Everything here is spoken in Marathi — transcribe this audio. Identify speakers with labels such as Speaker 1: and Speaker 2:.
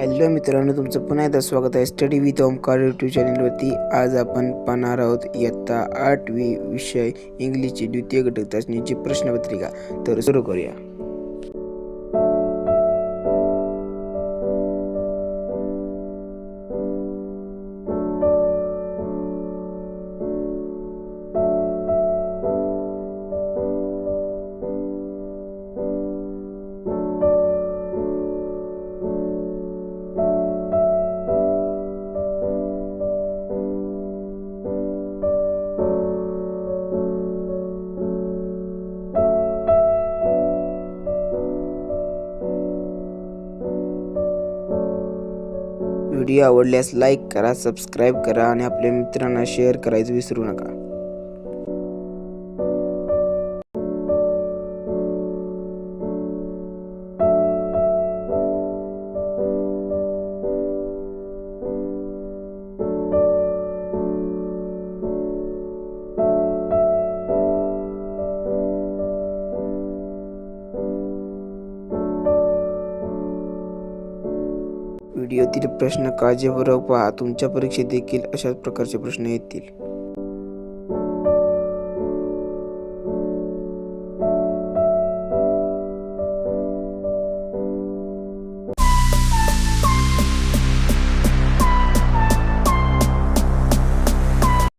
Speaker 1: हॅलो मित्रांनो, तुमचं पुन्हा एकदा स्वागत आहे स्टडी विथ ओमकार यूट्यूब चॅनलवरती. आज आपण पाहणार आहोत इयत्ता 8वी विषय इंग्लिशची द्वितीय घटक चाचणीची प्रश्नपत्रिका. तर सुरू करूया. व्हिडिओ आवडल्यास लाईक करा, सबस्क्राईब करा आणि आपल्या मित्रांना शेअर करायचं विसरू नका. व्हिडिओतील प्रश्न काळजीपूर्वक पहा. तुमच्या परीक्षेत देखील अशाच प्रकारचे प्रश्न येतील.